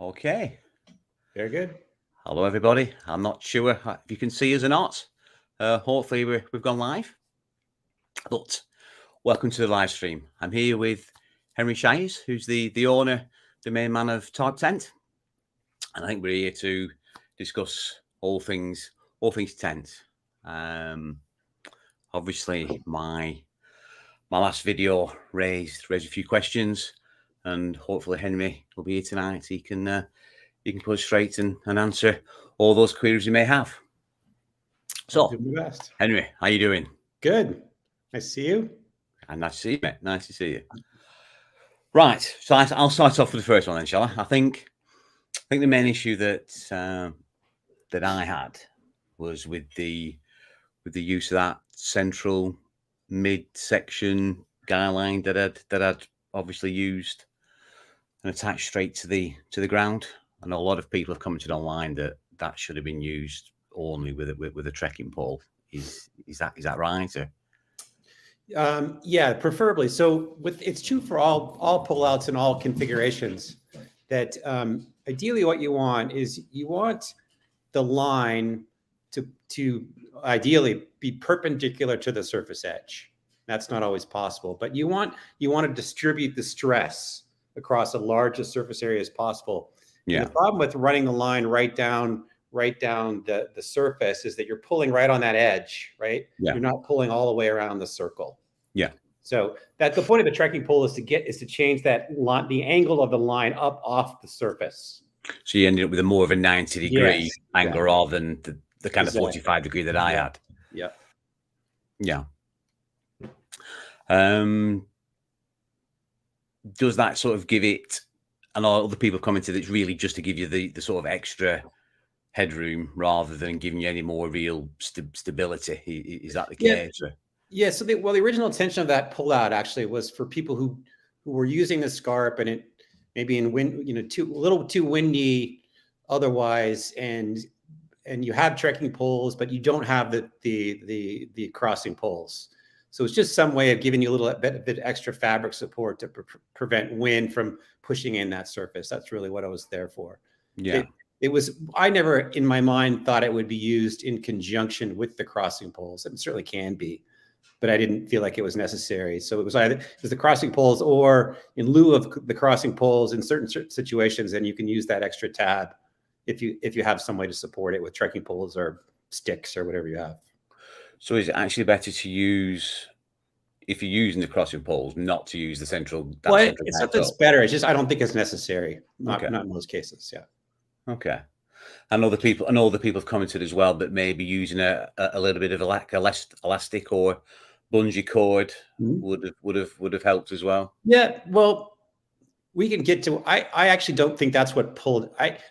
Okay. Very good. Hello, everybody. I'm not sure if you can see us or not. Hopefully, we've gone live. But welcome to the live stream. I'm here with Henry Shires, who's the owner, the main man of Tarptent, and I think we're here to discuss all things tent. Obviously, my last video raised a few questions, and hopefully Henry will be here tonight. He can put us straight and answer all those queries you may have. So, Henry, how you doing? Good. Nice to see you. And nice to see you, mate. Nice to see you. Right. So I'll start off with the first one then, shall I? I think the main issue that I had was with the use of that central mid-section guy line that I'd obviously used and attached straight to the ground. I know a lot of people have commented online that should have been used only with a trekking pole. Is that right? Or? Yeah, preferably. So it's true for all pullouts and all configurations that ideally what you want is the line to ideally be perpendicular to the surface edge. That's not always possible, but you want to distribute the stress across as large a surface area as possible. Yeah. And the problem with running the line right down the surface is that you're pulling right on that edge, right? Yeah. You're not pulling all the way around the circle. Yeah. So that's the point of the trekking pole is to change the angle of the line up off the surface. So you ended up with a more of a 90-degree angle rather than the kind of 45-degree that I had. Yeah. Yeah. Does that sort of give it? I know other people commented it's really just to give you the sort of extra headroom rather than giving you any more real stability. Is that the case? Yeah. So the original intention of that pullout actually was for people who were using the Scarp and it maybe in wind, a little too windy otherwise, and you have trekking poles, but you don't have the crossing poles. So it's just some way of giving you a little bit extra fabric support to prevent wind from pushing in that surface. That's really what I was there for. Yeah. I never in my mind thought it would be used in conjunction with the crossing poles. It certainly can be, but I didn't feel like it was necessary. So it was either the crossing poles or in lieu of the crossing poles in certain situations, then you can use that extra tab if you have some way to support it with trekking poles or sticks or whatever you have. So is it actually better to use, if you're using the crossing poles, not to use the central? It's not that it's better. It's just I don't think it's necessary. Not in most cases. Yeah. Okay. And other people have commented as well that maybe using a little bit of elastic or bungee cord would have helped as well. Yeah. Well, we can get to. I actually don't think that's what pulled.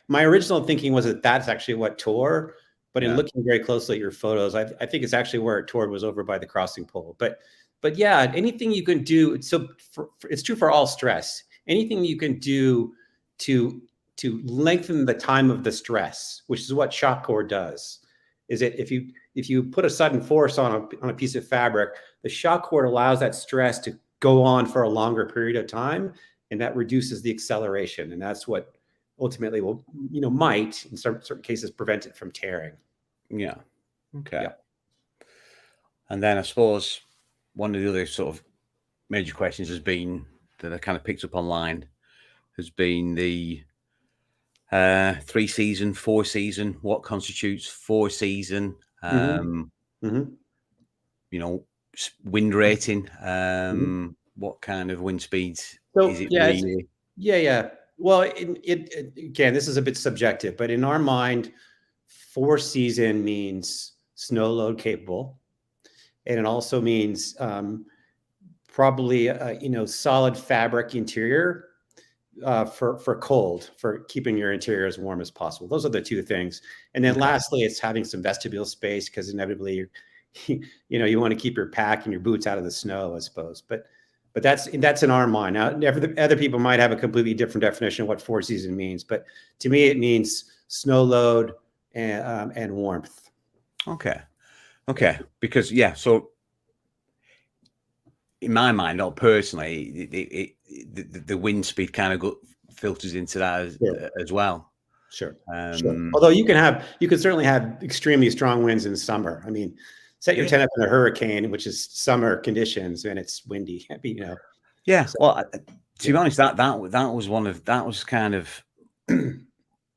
My original thinking was that that's actually what tore. But in looking very closely at your photos, I think it's actually where it tore was over by the crossing pole. But yeah, anything you can do. So it's true for all stress. Anything you can do to lengthen the time of the stress, which is what shock cord does, is that if you put a sudden force on a piece of fabric, the shock cord allows that stress to go on for a longer period of time, and that reduces the acceleration, and that's what ultimately will, might in certain cases prevent it from tearing. Yeah. Okay. Yeah. And then I suppose one of the other sort of major questions has been that I kind of picked up online has been the 3-season, 4-season. What constitutes 4-season? Wind rating. What kind of wind speeds is it? Yeah. Well, again, this is a bit subjective, but in our mind, 4-season means snow load capable, and it also means probably solid fabric interior for cold, for keeping your interior as warm as possible. Those are the two things. And then lastly, it's having some vestibule space, because inevitably you want to keep your pack and your boots out of the snow, I suppose. But that's in our mind. Now, other people might have a completely different definition of what 4-season means, but to me, it means snow load and warmth. Okay. Because so in my mind, not personally, the wind speed kind of filters into that as well. Sure. Although you can certainly have extremely strong winds in summer. I mean, set your tent up in a hurricane, which is summer conditions, and it's windy. Yeah. So, well, to be honest, that was kind of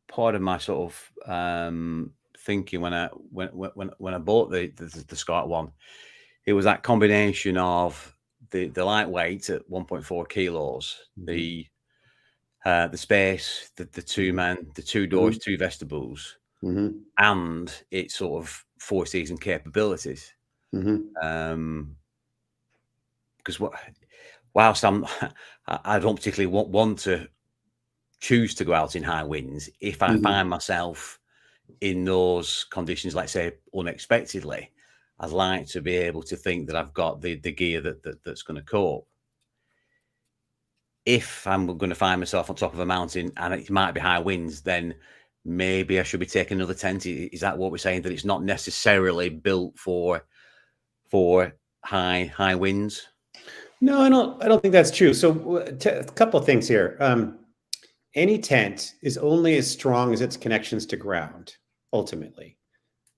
part of my sort of thinking when I bought the Scarp one. It was that combination of the lightweight at 1.4 kilos, the space, the two men, the two doors, two vestibules, and its sort of 4-season capabilities. Because whilst I don't particularly want to choose to go out in high winds, if I find myself in those conditions, like say unexpectedly, I'd like to be able to think that I've got the gear that's going to cope. If I'm going to find myself on top of a mountain and it might be high winds, then maybe I should be taking another tent. Is that what we're saying? That it's not necessarily built for high winds? No, I don't think that's true. So a couple of things here. Any tent is only as strong as its connections to ground, ultimately.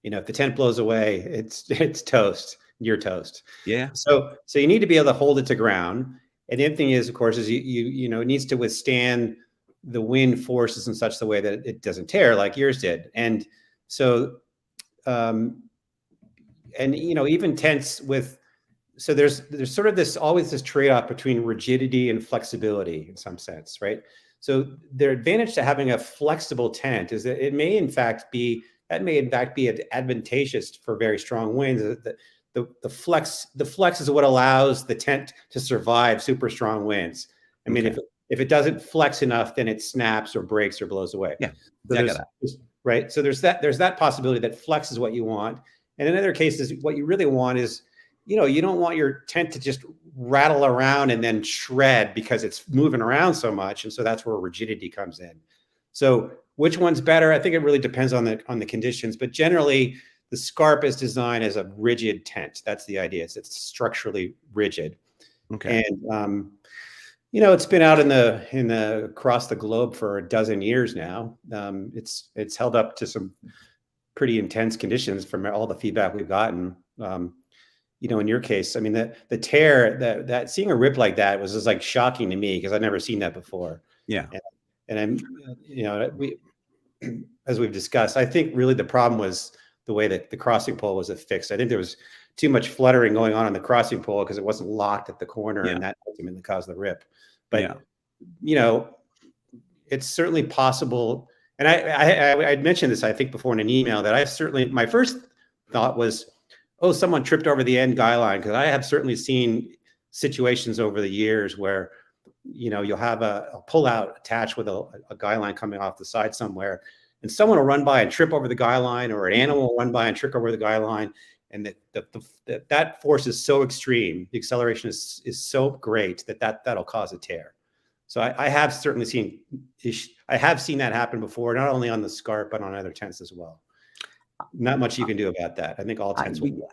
If the tent blows away, it's toast. You're toast. Yeah. So you need to be able to hold it to ground. And the other thing is, of course, is it needs to withstand the wind forces in such the way that it doesn't tear like yours did. And so, even tents with, so there's sort of always this trade-off between rigidity and flexibility in some sense, right? So the advantage to having a flexible tent is that it may in fact be advantageous for very strong winds. The flex is what allows the tent to survive super strong winds. I mean, if it doesn't flex enough, then it snaps or breaks or blows away. Yeah, so right. So there's that possibility that flex is what you want. And in other cases, what you really want is, you don't want your tent to just rattle around and then shred because it's moving around so much. And so that's where rigidity comes in. So which one's better? I think it really depends on the conditions, but generally the Scarp is designed as a rigid tent. That's the idea. It's structurally rigid. Okay. And it's been out across the globe for a dozen years now. It's held up to some pretty intense conditions from all the feedback we've gotten. In your case, I mean, the tear, that seeing a rip like that was just like shocking to me because I'd never seen that before. Yeah. And I'm, as we've discussed, I think really the problem was the way that the crossing pole was affixed. I think there was too much fluttering going on the crossing pole because it wasn't locked at the corner, and that ultimately caused the rip. But it's certainly possible. And I'd mentioned this, I think, before in an email that my first thought was, oh, someone tripped over the end guy line, because I have certainly seen situations over the years where you'll have a pull-out attached with a guy line coming off the side somewhere, and someone will run by and trip over the guy line, or an animal will run by and trip over the guy line, and that force is so extreme, the acceleration is so great that'll cause a tear. So I have certainly seen that happen before, not only on the Scarp but on other tents as well. Not much you can do about that. I think all tents will.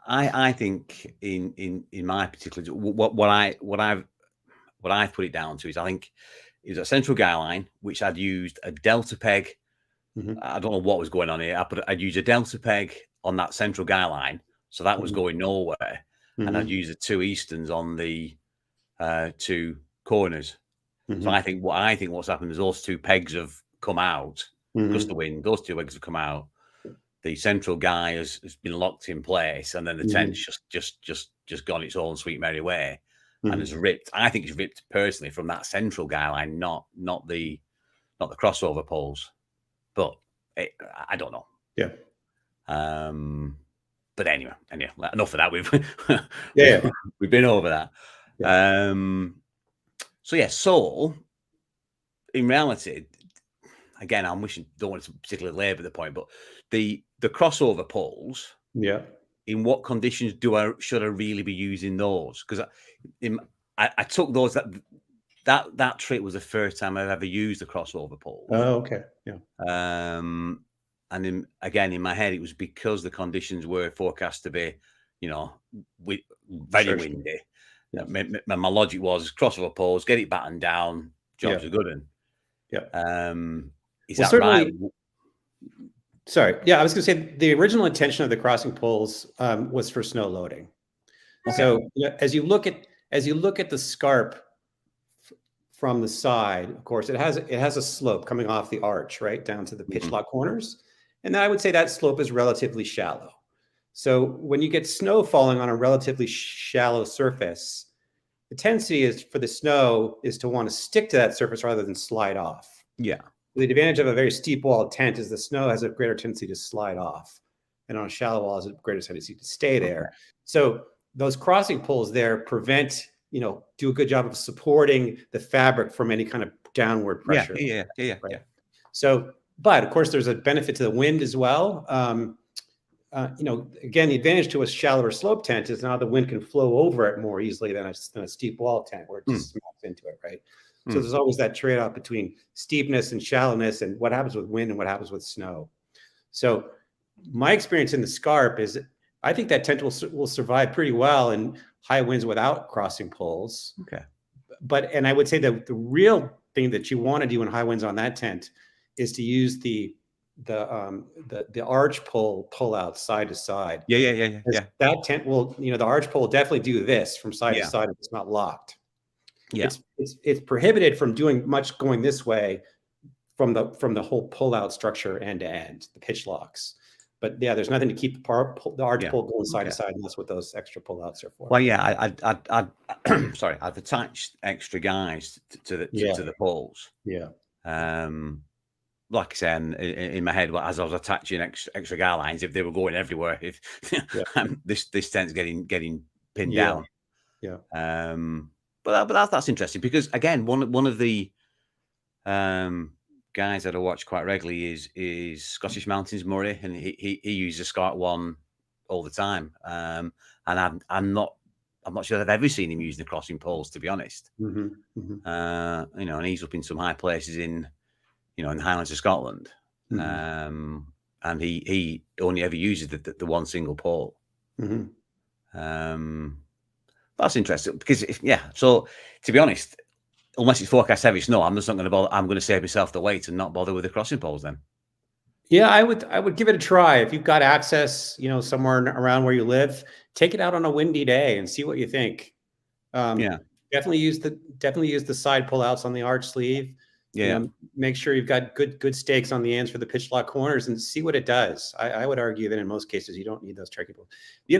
I think in my particular, what I've put it down to is, I think it was a central guy line, which I'd used a delta peg. I don't know what was going on here. I'd used a delta peg on that central guy line, so that was going nowhere, and I'd used the two Easterns on the two corners. So I think what's happened is those two pegs have come out because the wind. Those two pegs have come out. The central guy has been locked in place, and then the tent's just gone its own sweet merry way, and has ripped. I think it's ripped personally from that central guy line, not the crossover poles. But I don't know. Yeah. But anyway, enough of that. We've been over that. Yeah. So in reality, again, don't want to particularly labour the point, but the crossover poles. Yeah. In what conditions should I really be using those? Because I took those that trip was the first time I've ever used the crossover poles. Oh, okay. Yeah. And in my head, it was because the conditions were forecast to be, very windy. Yeah. My logic was crossover poles, get it battened down, jobs are good. Yeah. Is Well, that right? certainly. Sorry. Yeah, I was going to say the original intention of the crossing poles was for snow loading. Okay. So as you look at the Scarp from the side, of course, it has a slope coming off the arch, right down to the pitch lock corners, and I would say that slope is relatively shallow. So when you get snow falling on a relatively shallow surface, the tendency is for the snow is to want to stick to that surface rather than slide off. Yeah. The advantage of a very steep wall tent is the snow has a greater tendency to slide off, and on a shallow wall has a greater tendency to stay there. Okay. So those crossing poles there prevent, do a good job of supporting the fabric from any kind of downward pressure. Yeah. Right? So, but of course, there's a benefit to the wind as well. Again, the advantage to a shallower slope tent is now the wind can flow over it more easily than a steep wall tent where it just smacks into it, right? So there's always that trade-off between steepness and shallowness and what happens with wind and what happens with snow. So my experience in the Scarp is I think that tent will survive pretty well in high winds without crossing poles. Okay. And I would say that the real thing that you want to do in high winds on that tent is to use the arch pole pull out side to side. Yeah. That tent will, the arch pole will definitely do this from side to side if it's not locked. Yeah. It's prohibited from doing much going this way from the whole pull out structure end to end, the pitch locks. But yeah, there's nothing to keep the arch pole going side to side, and that's what those extra pull outs are for. Well, yeah, I've attached extra guys to the poles. Yeah. Like I said, in my head, as I was attaching extra guy lines, if they were going everywhere, if this tent's getting pinned down. Yeah. But that's interesting because again, one of the guys that I watch quite regularly is Scottish Mountains Murray, and he uses a Scarp one all the time. And I'm not sure that I've ever seen him using the crossing poles, to be honest. And he's up in some high places in the Highlands of Scotland, and he only ever uses the one single pole. That's interesting because so to be honest, unless it's forecast heavy snow, I'm just not going to bother. I'm going to save myself the weight and not bother with the crossing poles then. Yeah, I would give it a try. If you've got access, somewhere around where you live, take it out on a windy day and see what you think. Definitely use the side pull outs on the arch sleeve. Yeah. Make sure you've got good stakes on the ends for the pitch lock corners and see what it does. I would argue that in most cases you don't need those trekking poles. The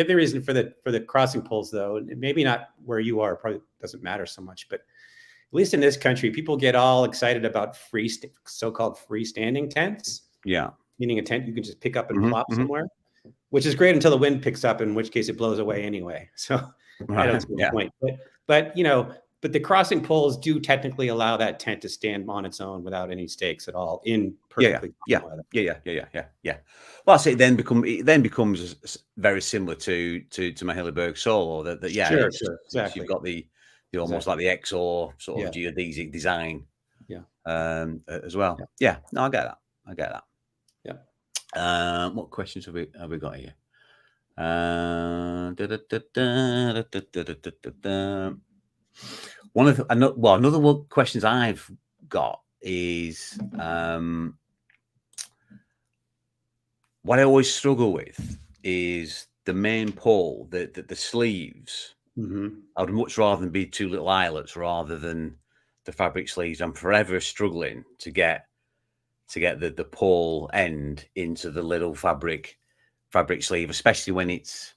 other reason for the crossing poles, though, maybe not where you are, probably doesn't matter so much, but at least in this country, people get all excited about so-called freestanding tents. Yeah. Meaning a tent you can just pick up and plop somewhere, which is great until the wind picks up, in which case it blows away anyway. So I don't see the point. But the crossing poles do technically allow that tent to stand on its own without any stakes at all in perfectly weather. Yeah. Well, I say it then becomes very similar to my Hilleberg Solo. Sure, exactly. You've got the almost like the XO sort of geodesic design, as well. Yeah. No, I get that. Yeah. What questions have we got here? Another questions I've got is what I always struggle with is the main pole, the sleeves. I would much rather than be two little eyelets rather than the fabric sleeves. I'm forever struggling to get the pole end into the little fabric sleeve, especially when it's.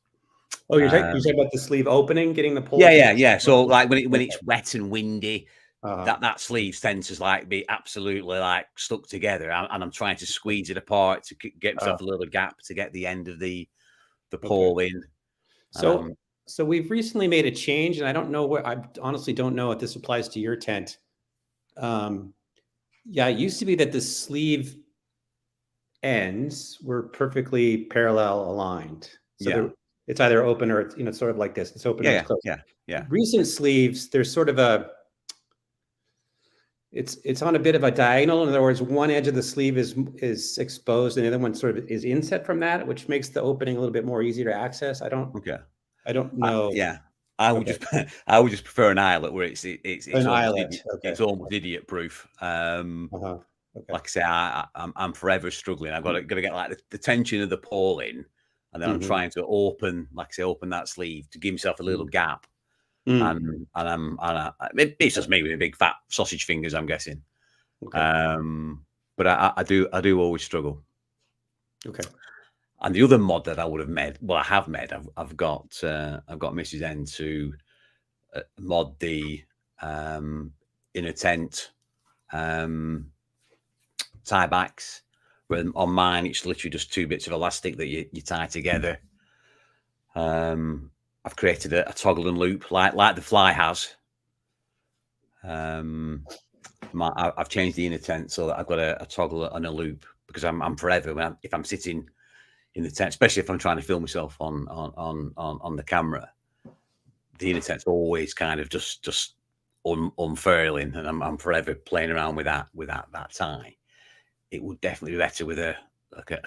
Oh, you're talking about the sleeve opening, getting the pole. Yeah. So like when it's wet and windy, that sleeve tends to be absolutely stuck together, and I'm trying to squeeze it apart to get myself a little gap to get the end of the pole in. So we've recently made a change, and I honestly don't know if this applies to your tent. It used to be that the sleeve ends were perfectly parallel aligned. So it's either open or it's sort of like this. It's open. It's closed. Yeah. Recent sleeves, there's sort of it's on a bit of a diagonal. In other words, one edge of the sleeve is exposed, and the other one sort of is inset from that, which makes the opening a little bit more easy to access. I don't know. I would Okay. just I would just prefer an eyelet where it's An almost eyelet. Okay. it's almost idiot proof. Uh-huh. Okay. Like I say, I'm forever struggling. I've got to get like the tension of the pole in, and then I'm Mhm. trying to open, like I say, open that sleeve to give myself a little gap. Mm. It's just me with big fat sausage fingers, I'm guessing. Okay. But I do always struggle. Okay. And the other mod that I would have made, well, I have made. I've got Mrs. N to mod the inner tent tie backs. Where on mine, it's literally just 2 bits of elastic that you tie together. I've created a toggle and loop like the Fly has. I've changed the inner tent so that I've got a toggle and a loop because I'm forever if I'm sitting in the tent, especially if I'm trying to film myself on the camera. The inner tent's always kind of just unfurling, and I'm forever playing around with that tie. It would definitely be better with a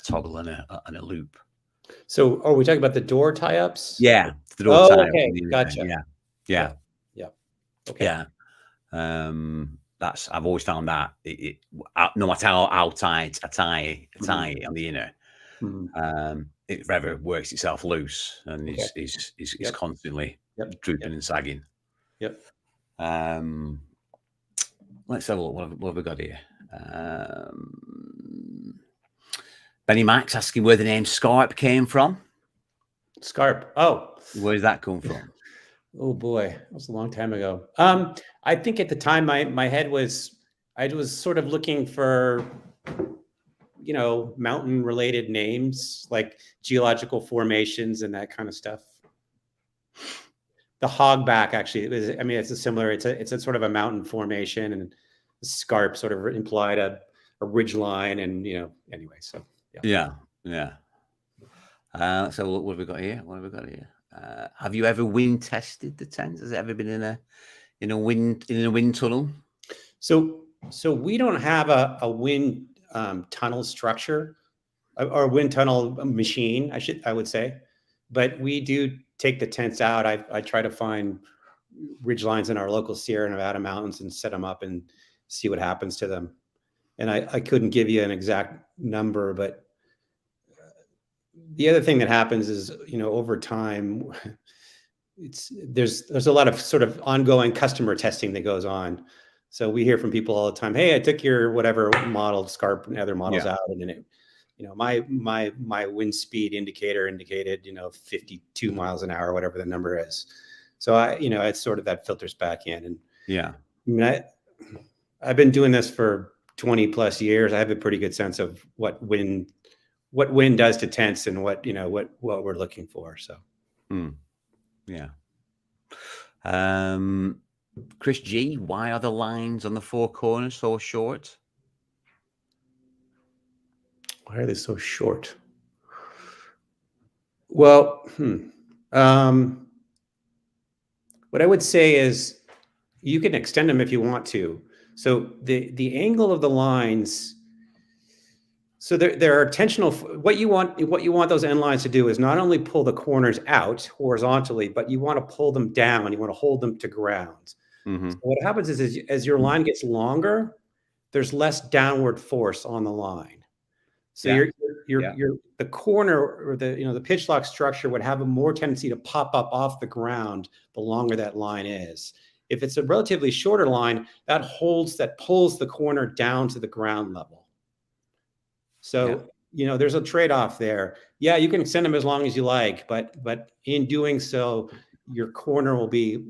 toggle and a loop. So are we talking about the door tie-ups? Yeah, the door Oh, tie. okay. Gotcha. Yeah. Okay. Yeah. I've always found that no matter how tight a tie on the inner, it forever works itself loose and is constantly drooping and sagging. Yep. Let's have a look. What have we got here? Benny Max asking where the name Scarp came from. Scarp. Oh, where does that come from? Oh boy, that was a long time ago. I think at the time my head was, I was sort of looking for, mountain related names like geological formations and that kind of stuff. The hogback actually, it's a similar, it's a sort of a mountain formation, and the scarp sort of implied a ridge line, and anyway, so yeah. So what have we got here? Have you ever wind tested the tent? Has it ever been in a wind tunnel? So we don't have a wind tunnel structure or wind tunnel machine, I would say, but we do take the tents out. I try to find ridge lines in our local Sierra Nevada mountains and set them up and see what happens to them. And I couldn't give you an exact number, but the other thing that happens is, over time, there's a lot of sort of ongoing customer testing that goes on. So we hear from people all the time, "Hey, I took your whatever model Scarp and other models out, and then it, my wind speed indicator indicated, 52 miles an hour, whatever the number is." So it's sort of that filters back in, and yeah, I mean, I've been doing this for 20 plus years. I have a pretty good sense of what wind does to tents and what we're looking for. So, yeah. Chris G, why are the lines on the 4 corners so short? Why are they so short? Well, what I would say is you can extend them if you want to. So the angle of the lines. So there are tensional. What you want those end lines to do is not only pull the corners out horizontally, but you want to pull them down. You want to hold them to ground. Mm-hmm. So what happens is as your line gets longer, there's less downward force on the line. So the corner or the pitch lock structure would have a more tendency to pop up off the ground the longer that line is. If it's a relatively shorter line, that pulls the corner down to the ground level. So, there's a trade-off there. Yeah, you can extend them as long as you like, but in doing so, your corner will be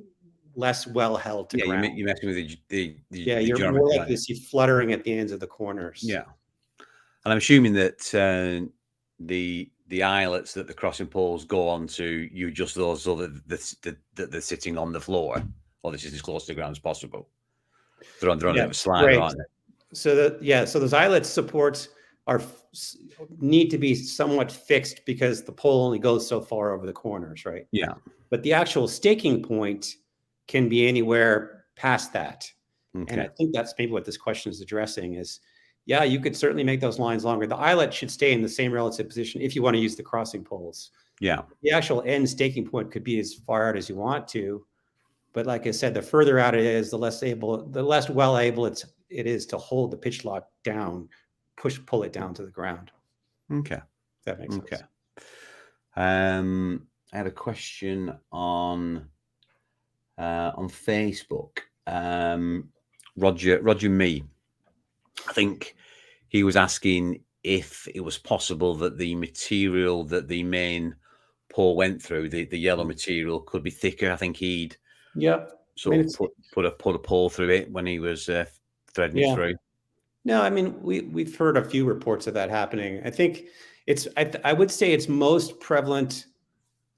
less well held to ground. You're messing with the you're more like this, you're fluttering at the ends of the corners. Yeah. And I'm assuming that the eyelets that the crossing poles go onto, you adjust those so that they're sitting on the floor, or this is as close to the ground as possible. They're on a bit of a slider, aren't they? So those eyelet supports need to be somewhat fixed because the pole only goes so far over the corners, right? Yeah. But the actual staking point can be anywhere past that. Okay. And I think that's maybe what this question is addressing is, you could certainly make those lines longer. The eyelet should stay in the same relative position if you want to use the crossing poles. Yeah. The actual end staking point could be as far out as you want to. But like I said, the further out it is, the less well able it is to hold the pitch lock down, pull it down to the ground. Okay. If that makes sense. I had a question on Facebook. Roger Me, I think he was asking if it was possible that the material that the main pour went through, the yellow material, could be thicker. I think he'd sort of put a pour through it when he was threading it through. No, I mean, we've heard a few reports of that happening. I think I would say it's most prevalent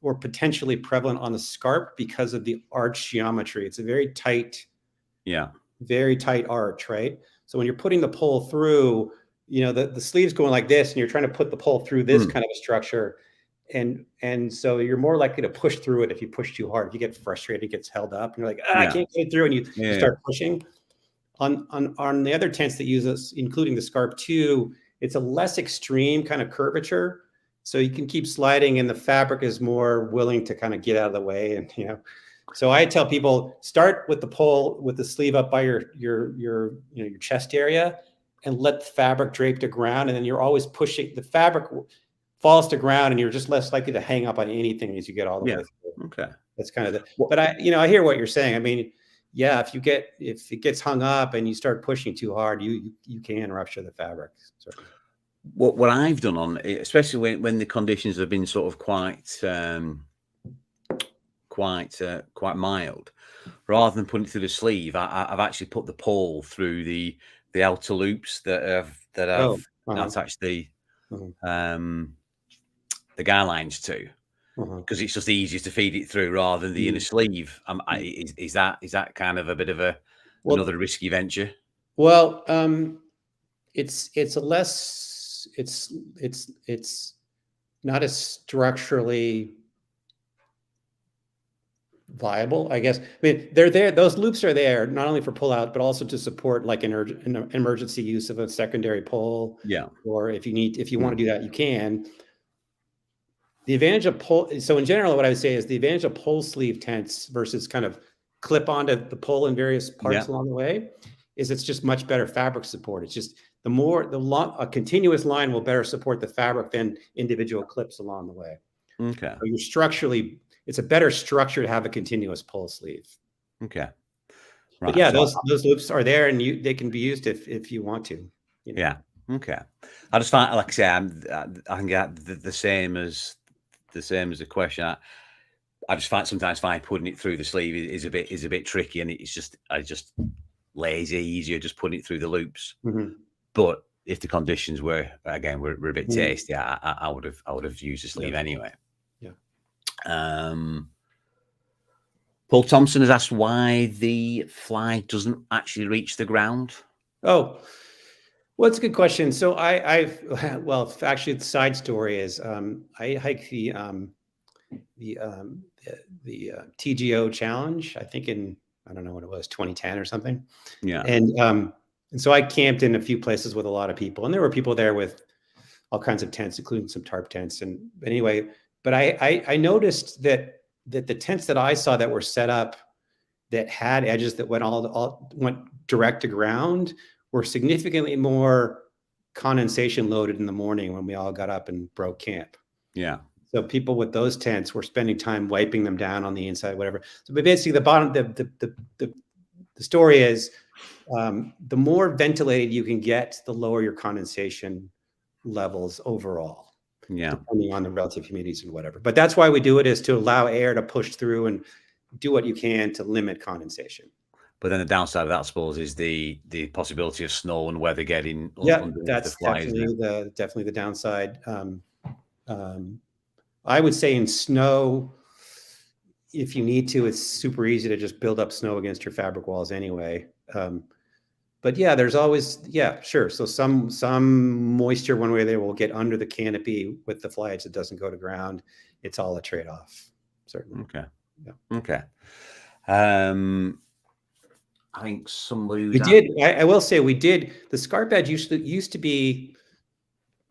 or potentially prevalent on the Scarp because of the arch geometry. It's a very tight arch, right? So when you're putting the pole through, the sleeve's going like this, and you're trying to put the pole through this kind of a structure. And so you're more likely to push through it if you push too hard. If you get frustrated, it gets held up, and you're like, I can't get it through, and you start pushing. On the other tents that use us, including the Scarp 2, it's a less extreme kind of curvature. So you can keep sliding, and the fabric is more willing to kind of get out of the way. And, so I tell people, start with the pole with the sleeve up by your chest area, and let the fabric drape to ground. And then you're always pushing. The fabric falls to ground, and you're just less likely to hang up on anything as you get all the way through. Okay. That's kind of but I hear what you're saying. I mean, yeah, if it gets hung up and you start pushing too hard, you can rupture the fabric. Certainly. What I've done on, especially when the conditions have been sort of quite mild, rather than putting it through the sleeve, I've actually put the pole through the outer loops that I've attached the guy lines to, because it's just easier to feed it through rather than the inner sleeve. Is that kind of a bit of another risky venture? Well, it's not as structurally viable, I guess. I mean, they're there. Those loops are there not only for pull out, but also to support like an emergency use of a secondary pole. Yeah. Or if you want to do that, you can. The advantage of pole. So in general, what I would say is the advantage of pole sleeve tents versus kind of clip onto the pole in various parts along the way is it's just much better fabric support. It's just a continuous line will better support the fabric than individual clips along the way. Okay. So it's a better structure to have a continuous pole sleeve. Okay. Right. But yeah, those loops are there, and they can be used if you want to. Yeah. Okay. I just find, like I say, I can get the same as the question. I just sometimes find putting it through the sleeve is a bit tricky, and I just lazy, easier just putting it through the loops. But if the conditions were a bit tasty, I would have used the sleeve anyway. Yeah. Paul Thompson has asked why the fly doesn't actually reach the ground. Oh, well, it's a good question. So actually, the side story is I hiked the TGO challenge, I think I don't know what it was, 2010 or something. Yeah. And so I camped in a few places with a lot of people, and there were people there with all kinds of tents, including some tarp tents. And anyway, but I noticed that the tents that I saw that were set up that had edges that went direct to ground were significantly more condensation loaded in the morning when we all got up and broke camp. Yeah. So people with those tents were spending time wiping them down on the inside, whatever. So basically the story is the more ventilated you can get, the lower your condensation levels overall. Yeah. Depending on the relative humidities and whatever. But that's why we do it, is to allow air to push through and do what you can to limit condensation. But then the downside of that, I suppose, is the possibility of snow and weather getting that's definitely the downside. I would say in snow, if you need to, it's super easy to just build up snow against your fabric walls anyway. But yeah, there's always, sure. So some moisture one way or the other will get under the canopy with the fly edge that doesn't go to ground. It's all a trade-off, certainly. Okay. Yeah. Okay. I think I will say we did. The Scarp edge used to be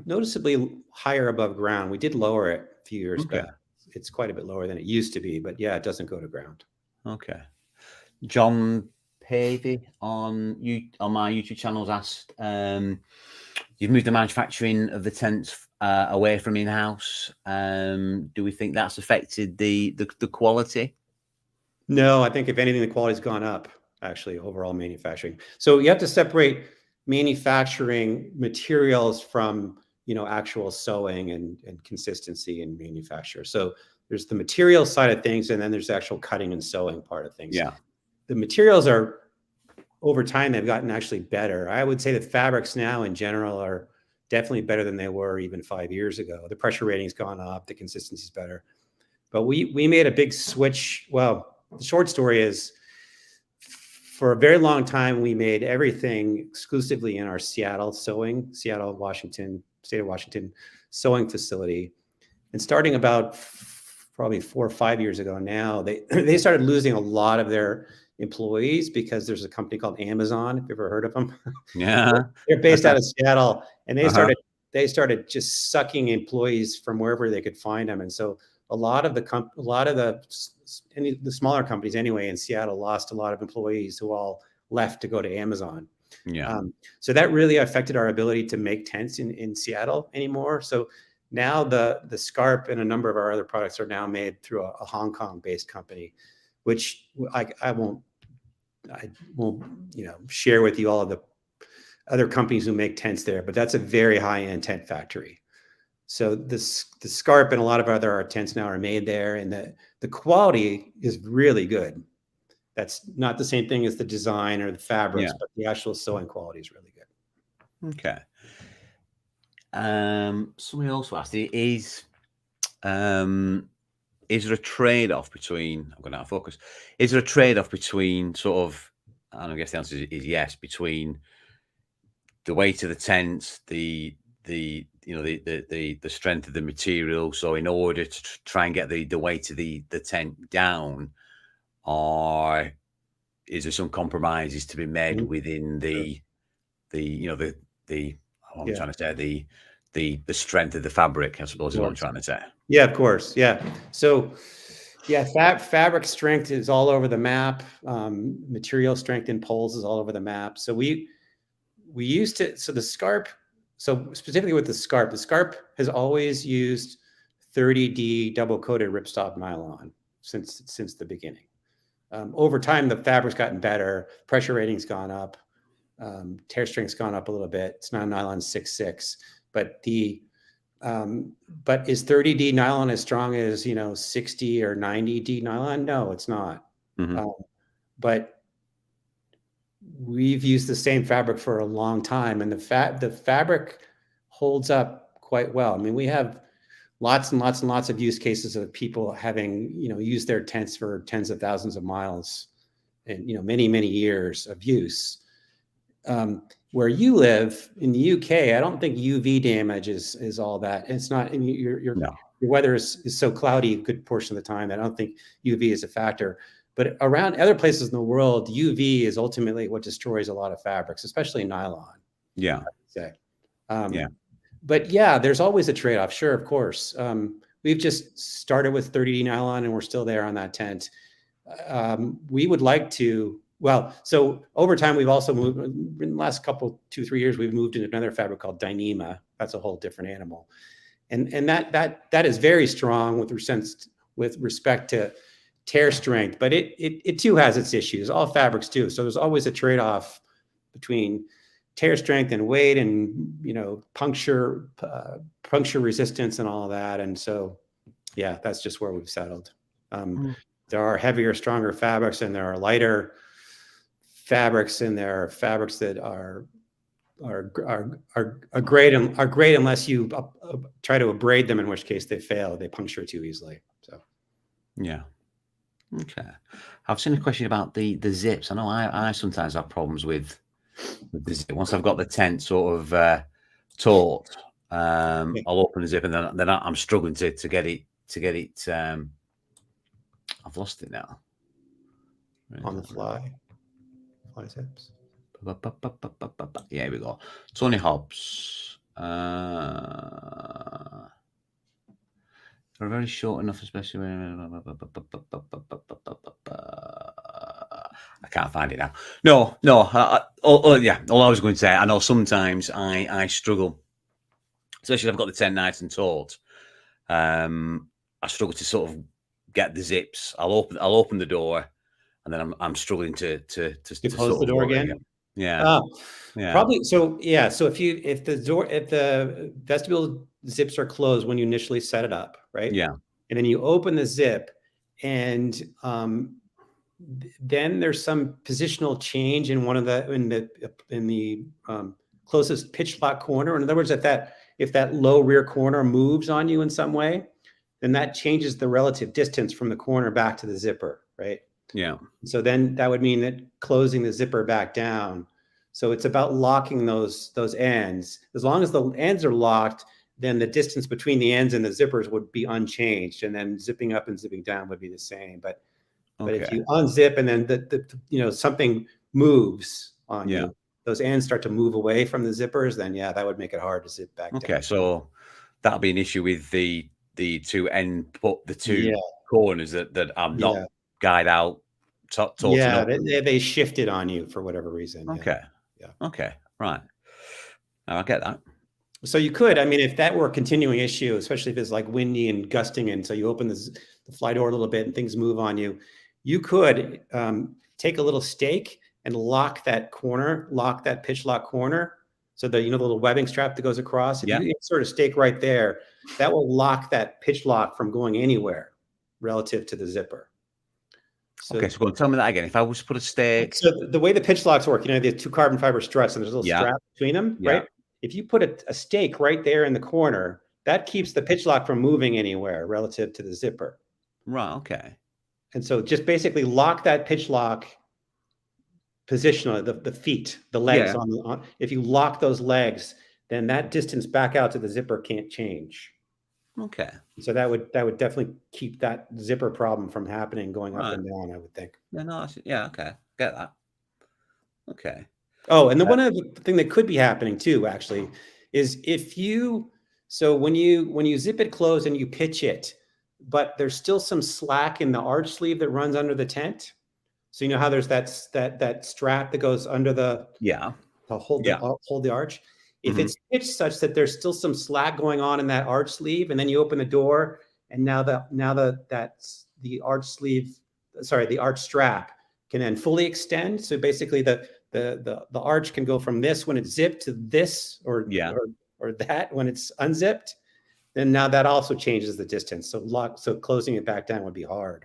noticeably higher above ground. We did lower it a few years back. it's quite a bit lower than it used to be, but yeah, it doesn't go to ground. Okay. John Pavey on my YouTube channel's asked, you've moved the manufacturing of the tents away from in-house. Do we think that's affected the quality? No, I think if anything, the quality's gone up, actually, overall manufacturing. So you have to separate manufacturing materials from, actual sewing and consistency in manufacture. So there's the material side of things, and then there's the actual cutting and sewing part of things. Yeah. The materials are, over time, they've gotten actually better. I would say that fabrics now in general are definitely better than they were even 5 years ago. The pressure rating's gone up, the consistency's better. But we made a big switch. Well, the short story is, for a very long time, we made everything exclusively in our Seattle, Washington, state of Washington sewing facility. And starting about probably 4 or 5 years ago now, they started losing a lot of their employees because there's a company called Amazon, if you've ever heard of them. Yeah. They're based out of Seattle, and they started just sucking employees from wherever they could find them. And so a lot of the smaller companies anyway in Seattle lost a lot of employees who all left to go to Amazon. Yeah. So that really affected our ability to make tents in Seattle anymore. So now the Scarp and a number of our other products are now made through a Hong Kong based company, which I won't share with you all of the other companies who make tents there, but that's a very high end tent factory. So the Scarp and a lot of our tents now are made there, and the quality is really good. That's not the same thing as the design or the fabrics, but the actual sewing quality is really good. Okay. Somebody also asked, is there a trade-off between, I'm going out of focus, is there a trade-off between sort of, and I guess the answer is yes, between the weight of the tent, the strength of the material. So in order to try and get the weight of the tent down, or is there some compromises to be made within the strength of the fabric, I suppose is what I'm trying to say. Yeah, of course. Yeah. So yeah, fabric strength is all over the map. Material strength in poles is all over the map. So we used to, so the Scarp, so specifically with the Scarp has always used 30D double coated ripstop nylon since the beginning. Over time, the fabric's gotten better, pressure rating's gone up, tear strength's gone up a little bit. It's now nylon 6.6, but but is 30D nylon as strong as 60 or 90D nylon? No, it's not. But we've used the same fabric for a long time, and the fabric holds up quite well. I mean, we have lots and lots and lots of use cases of people having, used their tents for tens of thousands of miles and, many, many years of use. Where you live in the UK, I don't think UV damage is all that. It's not, and your weather is so cloudy a good portion of the time that I don't think UV is a factor. But around other places in the world, UV is ultimately what destroys a lot of fabrics, especially nylon. Yeah. I would say. But yeah, there's always a trade-off. Sure, of course. We've just started with 30D nylon, and we're still there on that tent. We would like to. Well, so over time, we've also moved. In the last 2-3 years, we've moved into another fabric called Dyneema. That's a whole different animal, and that is very strong with respect to tear strength, but it too has its issues. All fabrics do. So there's always a trade-off between tear strength and weight, and puncture resistance and all of that. And so, yeah, that's just where we've settled. There are heavier, stronger fabrics, and there are lighter fabrics, and there are fabrics that are great unless you try to abrade them, in which case they fail. They puncture too easily. So, yeah. Okay. I've seen a question about the zips. I know I sometimes have problems with the zip. Once I've got the tent sort of taut, I'll open the zip, and then I'm struggling to get it. I've lost it now. On the fly zips. Yeah, here we go. Tony Hobbs. for a very short enough, especially when I can't find it now. No. Yeah. All I was going to say, I know sometimes I struggle, especially if I've got the tent nice and taut. I struggle to sort of get the zips. I'll open the door, and then I'm struggling to close the door again. Yeah. Probably. So yeah. So if the vestibule zips are closed when you initially set it up, right? Yeah. And then you open the zip, and then there's some positional change in one of in the closest pitch lock corner. In other words, if that low rear corner moves on you in some way, then that changes the relative distance from the corner back to the zipper, right? Yeah. So then that would mean that closing the zipper back down. So it's about locking those ends. As long as the ends are locked, then the distance between the ends and the zippers would be unchanged, and then zipping up and zipping down would be the same. But if you unzip and then something moves on you, those ends start to move away from the zippers, then yeah, that would make it hard to zip back down. Okay, so that'll be an issue with the two corners that I'm not guide out. Yeah, they shifted on you for whatever reason. Okay. Yeah. Okay. Right. Now I get that. So you could, I mean, if that were a continuing issue, especially if it's like windy and gusting, and so you open the fly door a little bit and things move on you, you could take a little stake and lock that pitch lock corner. So the little webbing strap that goes across. If you sort of stake right there, that will lock that pitch lock from going anywhere relative to the zipper. So, okay, so go on, tell me that again. If I was to put a stake. So the way the pitch locks work, the two carbon fiber struts, and there's a little strap between them, right? If you put a stake right there in the corner, that keeps the pitch lock from moving anywhere relative to the zipper. Right, okay. And so just basically lock that pitch lock positionally, the feet, the legs if you lock those legs, then that distance back out to the zipper can't change. Okay. So that would definitely keep that zipper problem from happening, going up and down, I would think. Okay. Get that. Okay. Oh, and the one other thing that could be happening too, actually, is when you zip it closed and you pitch it, but there's still some slack in the arch sleeve that runs under the tent. So you know how there's that strap that goes under to hold the arch. If it's pitched such that there's still some slack going on in that arch sleeve, and then you open the door, and now the arch strap can then fully extend. So basically the arch can go from this when it's zipped to this or that when it's unzipped. Then now that also changes the distance. So closing it back down would be hard.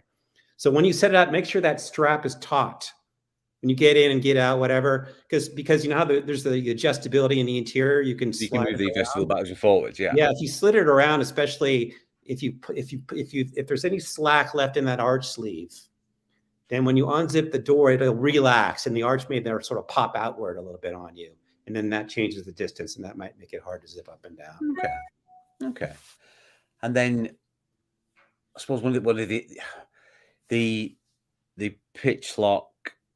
So when you set it up, make sure that strap is taut when you get in and get out, whatever, because you know how there's the adjustability in the interior. You can move the vestibule backwards and forwards. Yeah. Yeah. If you slid it around, especially if there's any slack left in that arch sleeve, then when you unzip the door, it'll relax, and the arch may there sort of pop outward a little bit on you, and then that changes the distance, and that might make it hard to zip up and down. Okay. And then I suppose one of the pitch lock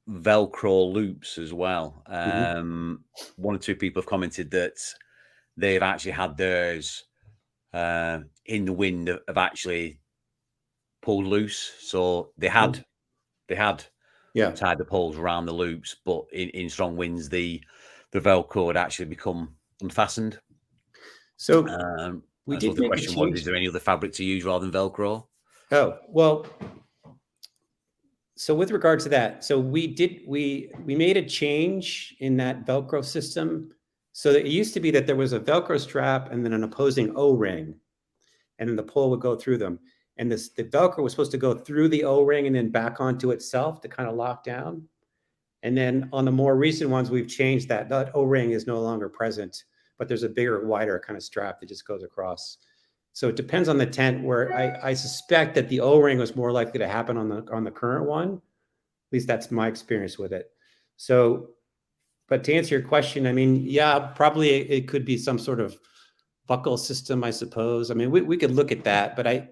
Velcro loops as well. One or two people have commented that they've actually had theirs in the wind have actually pulled loose. So they had tied the poles around the loops, but in strong winds the Velcro had actually become unfastened. So we did the question was, is there any other fabric to use rather than Velcro? Oh, well, so with regard to that, so we made a change in that Velcro system. So that it used to be that there was a Velcro strap and then an opposing O-ring, and then the pole would go through them. And the Velcro was supposed to go through the O-ring and then back onto itself to kind of lock down. And then on the more recent ones, we've changed that. That O-ring is no longer present, but there's a bigger, wider kind of strap that just goes across. So it depends on the tent, where I suspect that the O-ring was more likely to happen on the current one. At least that's my experience with it. So, but to answer your question, I mean, yeah, probably it could be some sort of buckle system, I suppose. I mean, we could look at that, but I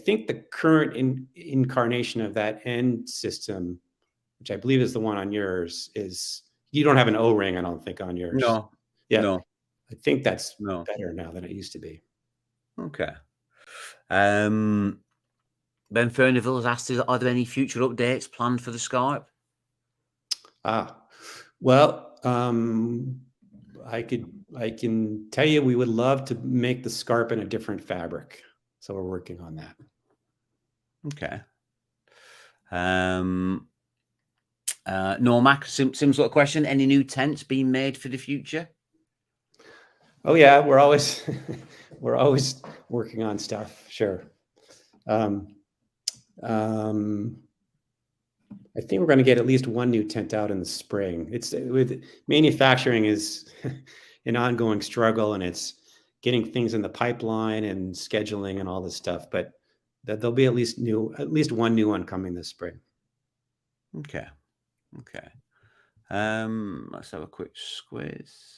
think the current incarnation of that end system, which I believe is the one on yours, is you don't have an O-ring, I don't think, on yours. No. Yeah. No. I think that's better now than it used to be. Okay. Ben Furniville has asked, are there any future updates planned for the Scarp? Well, I can tell you we would love to make the Scarp in a different fabric. So we're working on that. Okay. Normac, similar question. Any new tents being made for the future? Oh yeah, we're always we're always working on stuff. Sure. I think we're going to get at least one new tent out in the spring. It's with manufacturing is an ongoing struggle, and it's getting things in the pipeline and scheduling and all this stuff. But there'll be at least one new one coming this spring. Okay. Let's have a quick squiz.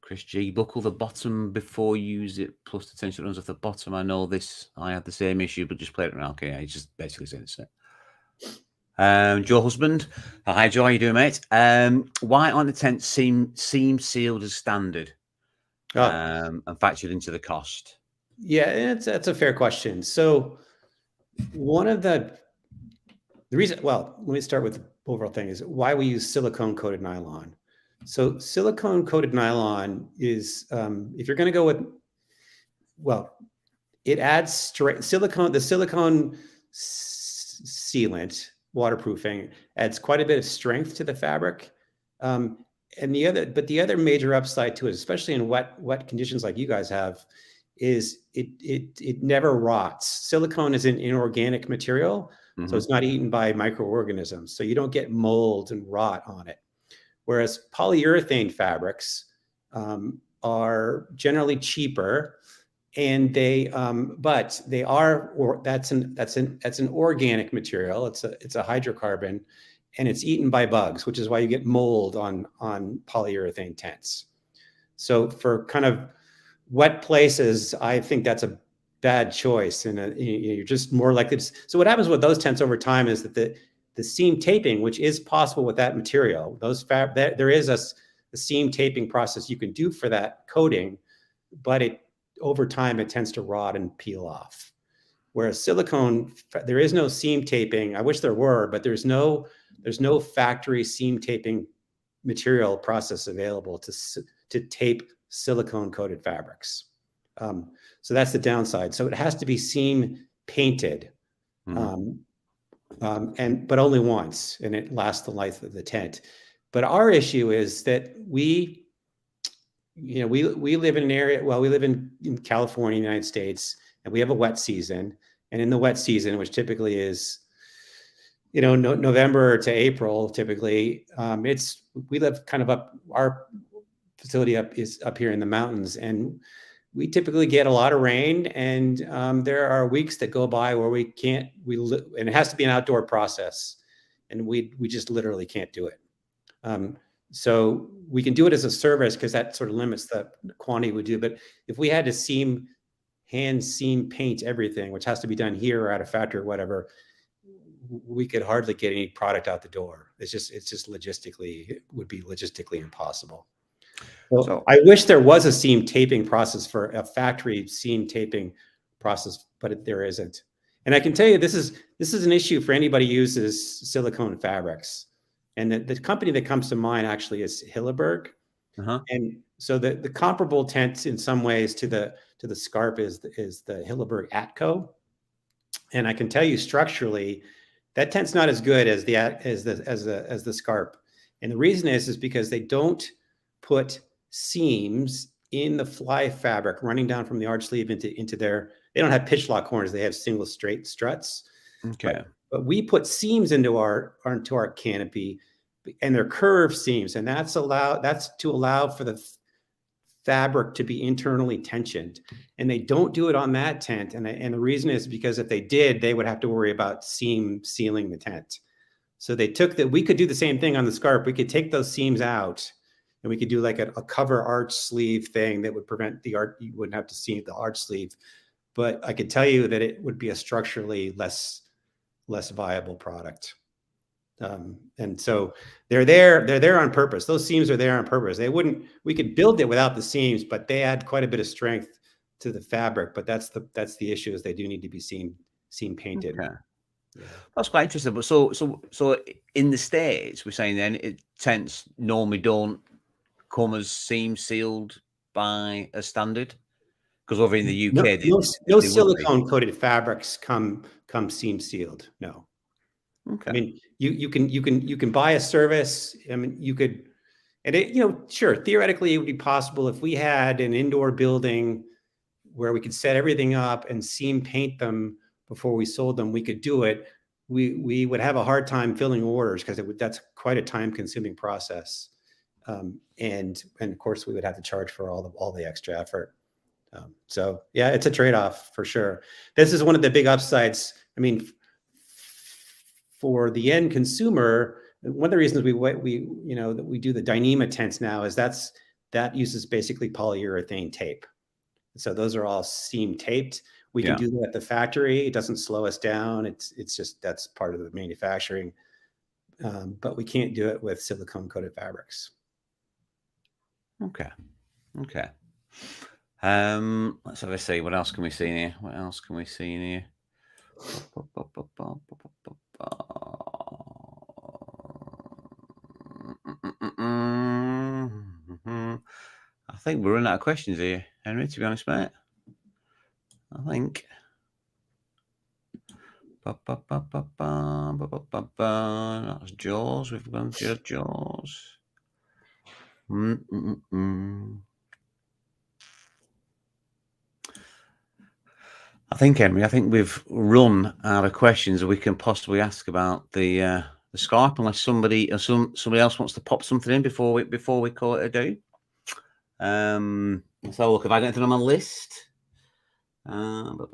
Chris G, buckle the bottom before you use it, plus the tension runs off the bottom. I know this. I had the same issue, but just played it around. Okay, yeah, he's just basically saying it's it. Joe Husband. Hi, Joe. How you doing, mate? Why aren't the tents seam sealed as standard and factored into the cost? Yeah, that's a fair question. So one of the reason, well, let me start with the overall thing is why we use silicone coated nylon. So silicone coated nylon is, if you're going to go with, well, it adds silicone, the silicone sealant waterproofing adds quite a bit of strength to the fabric. And the other major upside to it, especially in wet conditions like you guys have, is it never rots. Silicone is an inorganic material, so it's not eaten by microorganisms. So you don't get mold and rot on it. Whereas polyurethane fabrics are generally cheaper, and but they are, or that's an organic material. It's a hydrocarbon, and it's eaten by bugs, which is why you get mold on polyurethane tents. So for kind of wet places, I think that's a bad choice, and you're just more likely to. So what happens with those tents over time is that the seam taping, which is possible with that material, there is a seam taping process you can do for that coating, but over time it tends to rot and peel off. Whereas silicone, there is no seam taping. I wish there were, but there's no factory seam taping material process available to tape silicone coated fabrics. So that's the downside. So it has to be seam painted. But only once, and it lasts the life of the tent. But our issue is that we live in an area, well, we live in California, United States, and we have a wet season. And in the wet season, which typically is, November to April, typically, we live kind of up, our facility is up here in the mountains, and we typically get a lot of rain, and there are weeks that go by where and it has to be an outdoor process, and we just literally can't do it. So we can do it as a service because that sort of limits the quantity we do. But if we had to hand seam paint everything, which has to be done here or at a factory or whatever, we could hardly get any product out the door. It's just logistically, it would be logistically impossible. So I wish there was a seam taping process for a factory seam taping process, but there isn't. And I can tell you, this is an issue for anybody who uses silicone fabrics. And the company that comes to mind actually is Hilleberg. And so the comparable tent in some ways to the Scarp is the Hilleberg Atco. And I can tell you structurally, that tent's not as good as the Scarp. And the reason is because they don't put seams in the fly fabric running down from the arch sleeve into their, they don't have pitch lock corners, they have single straight struts. Okay. But we put seams into our canopy, and they're curved seams, and that's to allow for the fabric to be internally tensioned. And they don't do it on that tent. And the reason is because if they did, they would have to worry about seam sealing the tent. So they took that. We could do the same thing on the Scarp. We could take those seams out, and we could do like a cover arch sleeve thing that would prevent the arch. You wouldn't have to seam the arch sleeve. But I could tell you that it would be a structurally less viable product. And so they're there on purpose. Those seams are there on purpose. We could build it without the seams, but they add quite a bit of strength to the fabric. But that's the issue, is they do need to be seam painted. Okay. Yeah. That's quite interesting. But so in the States, we're saying then tents normally don't come as seam sealed by a standard, because over in the UK, no silicone coated fabrics come seam sealed. No. Okay. I mean, you can buy a service. I mean, you could, and sure, theoretically, it would be possible if we had an indoor building where we could set everything up and seam paint them before we sold them. We could do it. We would have a hard time filling orders, because that's quite a time-consuming process, and of course we would have to charge for all the extra effort. So yeah, it's a trade-off for sure. This is one of the big upsides. I mean, for the end consumer, one of the reasons that we do the Dyneema tents now is that uses basically polyurethane tape. So those are all seam taped. We can do that at the factory. It doesn't slow us down. It's just, that's part of the manufacturing. But we can't do it with silicone coated fabrics. Okay. Let's have a see. What else can we see in here? I think we're running out of questions here, Henry, to be honest, mate. I think. That's Jaws. We've gone to Jaws. I think, Henry, we've run out of questions that we can possibly ask about the Scarp, unless somebody else wants to pop something in before we call it a day. Let's have a look. Have I got anything on my list? I'll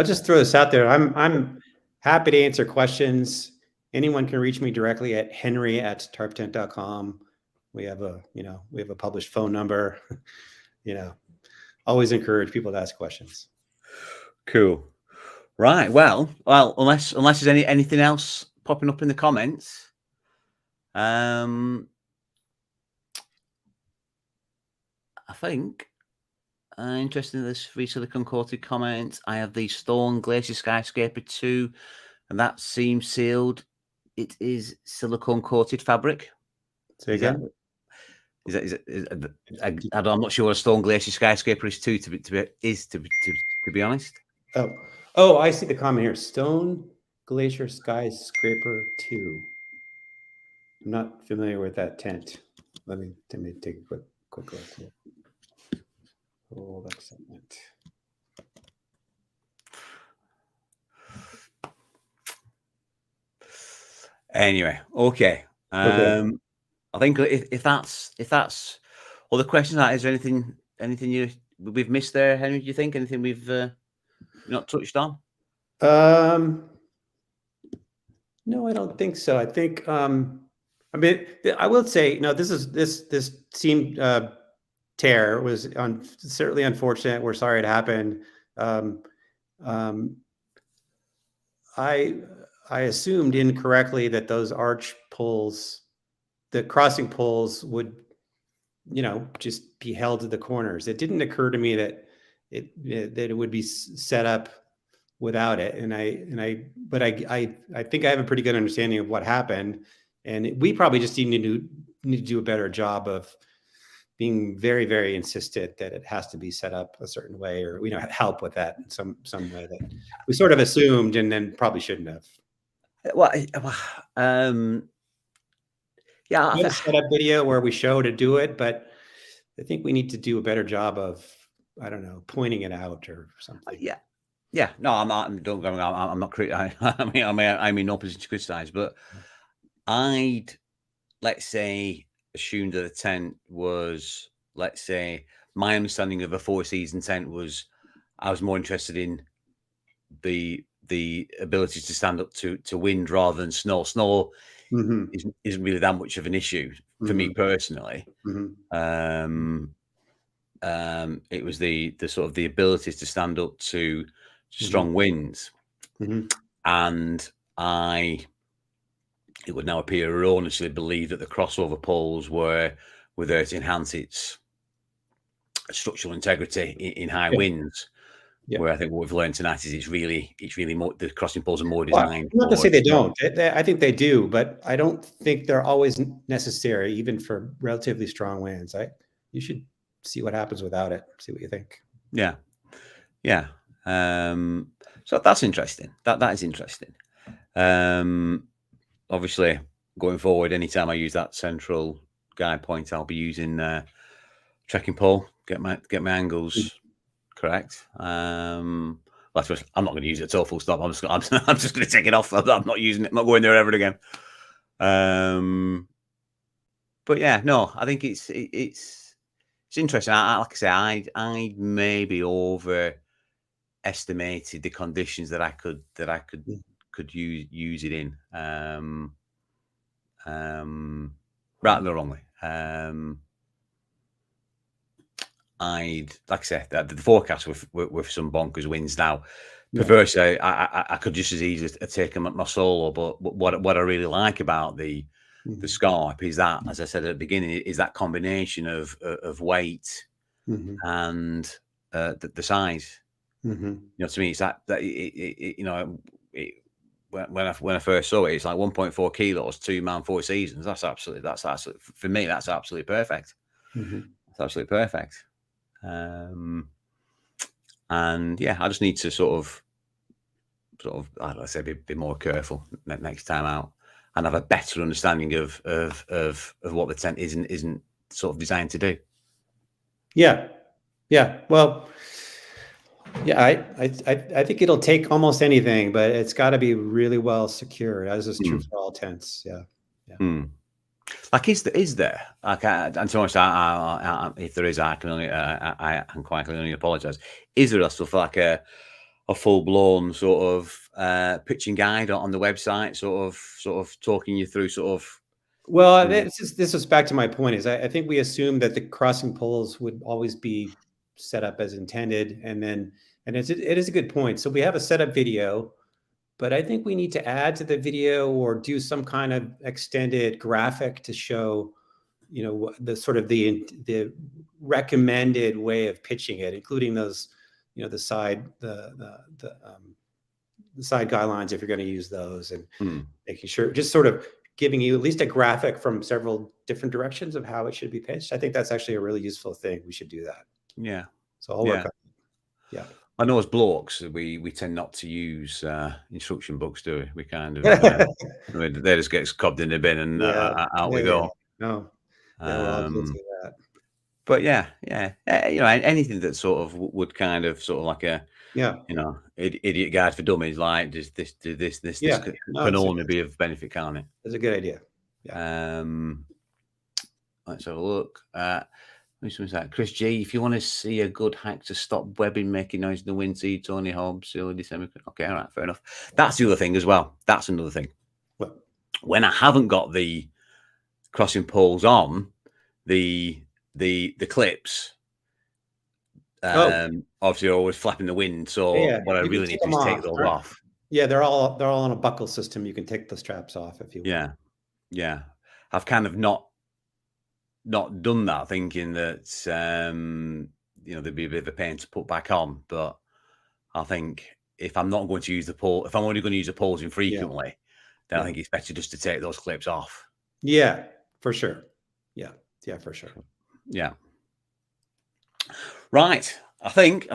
just throw this out there. I'm happy to answer questions. Anyone can reach me directly at henry@tarptent.com. We have a published phone number. Always encourage people to ask questions. Cool. Right. Well, unless there's anything else popping up in the comments, I think interesting in this free silicone coated comment. I have the Stone Glacier Skyscraper 2, and that seam sealed. It is silicone coated fabric. Say again. I'm not sure what a Stone Glacier Skyscraper is to be honest. Oh, I see the comment here. Stone Glacier Skyscraper 2. I'm not familiar with that tent. Let me take a quick look here. Oh, that's it. Anyway, okay. I think if that's all the questions, is there anything we've missed there, Henry? Do you think anything we've not touched on? No, I don't think so. I think I mean, I will say, this seam tear was certainly unfortunate. We're sorry it happened. I assumed incorrectly that those arch pulls, the crossing pulls, would just be held to the corners. It didn't occur to me that it would be set up without it. But I think I have a pretty good understanding of what happened, and we probably just need to do a better job of being very, very insistent that it has to be set up a certain way, or help with that in some way that we sort of assumed and then probably shouldn't have. Well, yeah, we had a setup video where we show to do it, but I think we need to do a better job of, I don't know, pointing it out or something. Yeah. No, I'm not. Don't go wrong. I'm not. I'm in no position to criticize, but let's say, assumed that a tent was, let's say, my understanding of a 4-season tent was, I was more interested in the ability to stand up to wind rather than snow. Snow isn't really that much of an issue for me personally. It was the sort of the ability to stand up to strong winds, and I it would now appear erroneously believed that the crossover poles were there to enhance its structural integrity in high winds. Yeah. Where I think what we've learned tonight is it's really more, the crossing poles are more Well, designed. not to say they don't. I think they do, but I don't think they're always necessary, even for relatively strong winds. You should see what happens without it. See what you think. Yeah, yeah. So that's interesting. That is interesting. Obviously, going forward, anytime I use that central guide point, I'll be using trekking pole. Get my angles correct. I'm not going to use it at all. Full stop. I'm just going to take it off. I'm not using it. I'm not going there ever again. But yeah, no, I think it's interesting. Like I say, I maybe overestimated the conditions that I could use it in. Rightly or wrongly. Like I said, the forecast with some bonkers winds now. Perversely, I could just as easily have taken my solo. But what I really like about the Scarp is that, as I said at the beginning, is that combination of weight and the size. You know, to me, it's that you know, when I first saw it, it's like 1.4 kilos, 2 man, 4 seasons. That's absolutely for me. That's absolutely perfect. That's absolutely perfect. And yeah, I just need to sort of, let's say, be more careful next time out, and have a better understanding of what the tent isn't sort of designed to do. Yeah. Well, yeah, I think it'll take almost anything, but it's got to be really well secured, as is true for all tents. Yeah. Like, is there? Like, and so much. If there is, I can quite only apologise. Is there a stuff like a full blown sort of pitching guide on the website, sort of talking you through sort of? Well, this is back to my point. Is I think we assume that the crossing poles would always be set up as intended, and it is a good point. So we have a setup video. But I think we need to add to the video or do some kind of extended graphic to show, you know, the sort of the recommended way of pitching it, including those, you know, the side guidelines if you're going to use those, and making sure, just sort of giving you at least a graphic from several different directions of how it should be pitched. I think that's actually a really useful thing. We should do that. Yeah. So I'll work on it. Yeah. I know as blokes, we tend not to use instruction books, do we? We kind of they just get cobbed in the bin and out we go. No, we'll do that. But yeah, you know, anything that sort of would kind of sort of like a you know, idiot guide for dummies, like this can only be of benefit, can't it? That's a good idea. Yeah. Let's have a look. Chris G, if you want to see a good hack to stop webbing making noise in the wind, see Tony Hobbs, December. Okay, all right, fair enough. That's the other thing as well. That's another thing. What? When I haven't got the crossing poles on, the clips, obviously are always flapping the wind. So what I really need to do is take those off. Yeah, they're all on a buckle system. You can take the straps off if you want. Yeah. I've kind of not done that, thinking that you know, there'd be a bit of a pain to put back on. But I think if I'm not going to use the pole, if I'm only going to use the poles infrequently, then I think it's better just to take those clips off. Yeah, for sure. Yeah, for sure. Yeah. Right. I think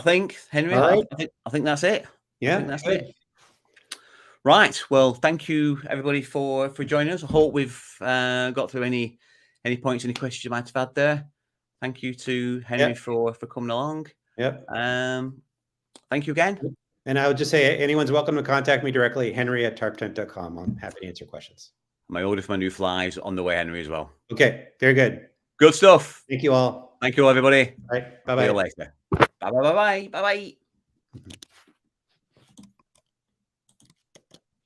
Henry. Right. I think that's it. Yeah, that's it. Right. Well, thank you everybody for joining us. I hope we've got through any points, any questions you might have had there. Thank you to Henry for coming along. Yep. Thank you again. And I would just say, anyone's welcome to contact me directly, henry@tarptent.com. I'm happy to answer questions. My order for my new flies on the way, Henry, as well. Okay. Very good. Good stuff. Thank you all. Thank you all, everybody. All right. Bye-bye. See you later. Bye-bye. Bye-bye. Bye-bye.